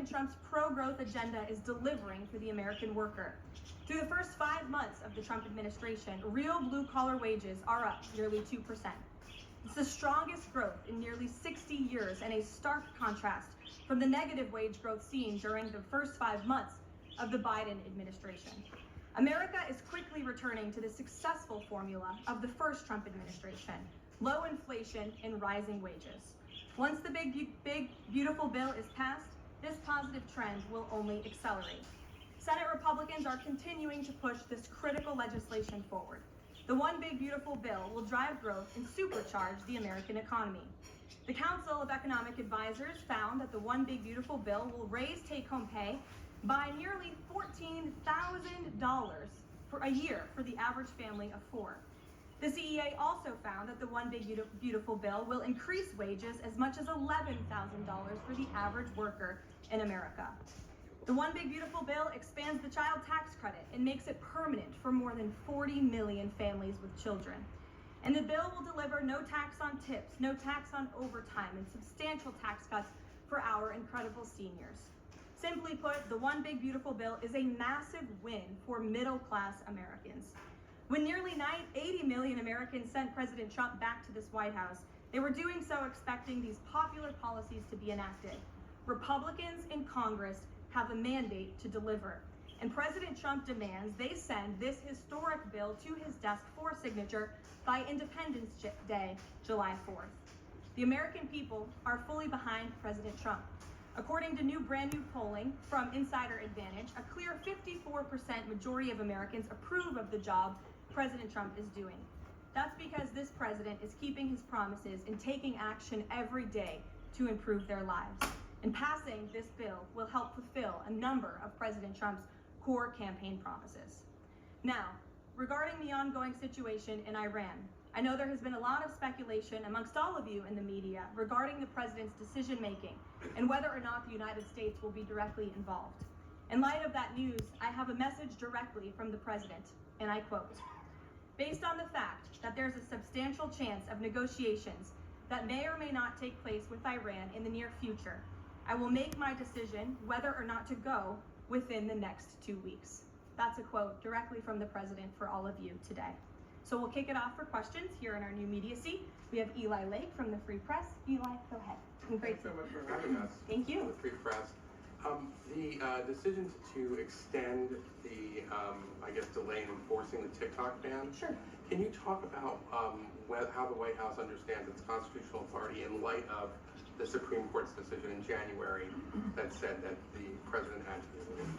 Trump's pro-growth agenda is delivering for the American worker. Through the first 5 months of the Trump administration, real blue-collar wages are up nearly 2%. It's the strongest growth in nearly 60 years and a stark contrast from the negative wage growth seen during the first 5 months of the Biden administration. America is quickly returning to the successful formula of the first Trump administration: low inflation and rising wages. Once the big beautiful bill is passed, this positive trend will only accelerate. Senate Republicans are continuing to push this critical legislation forward. The One Big Beautiful Bill will drive growth and supercharge the American economy. The Council of Economic Advisors found that the One Big Beautiful Bill will raise take-home pay by nearly $14,000 for a year for the average family of 4. The CEA also found that the One Big Beautiful Bill will increase wages as much as $11,000 for the average worker in America. The One Big Beautiful Bill expands the child tax credit and makes it permanent for more than 40 million families with children. And the bill will deliver no tax on tips, no tax on overtime, and substantial tax cuts for our incredible seniors. Simply put, the One Big Beautiful Bill is a massive win for middle-class Americans. When nearly 80 million Americans sent President Trump back to this White House, they were doing so expecting these popular policies to be enacted. Republicans in Congress have a mandate to deliver, and President Trump demands they send this historic bill to his desk for signature by Independence Day, July 4th. The American people are fully behind President Trump. According to brand new polling from Insider Advantage, a clear 54% majority of Americans approve of the job President Trump is doing. That's because this president is keeping his promises and taking action every day to improve their lives. And passing this bill will help fulfill a number of President Trump's core campaign promises. Now, regarding the ongoing situation in Iran, I know there has been a lot of speculation amongst all of you in the media regarding the president's decision-making and whether or not the United States will be directly involved. In light of that news, I have a message directly from the president, and I quote, "Based on the fact that there's a substantial chance of negotiations that may or may not take place with Iran in the near future, I will make my decision whether or not to go within the next 2 weeks." That's a quote directly from the president for all of you today. So we'll kick it off for questions here in our new media seat. We have Eli Lake from the Free Press. Eli, go ahead. Thanks so much for having us. Thank you. The Free Press. The decision to extend the, delay in enforcing the TikTok ban. Sure. Can you talk about how the White House understands its constitutional authority in light of the Supreme Court's decision in January that said that the president had to enforce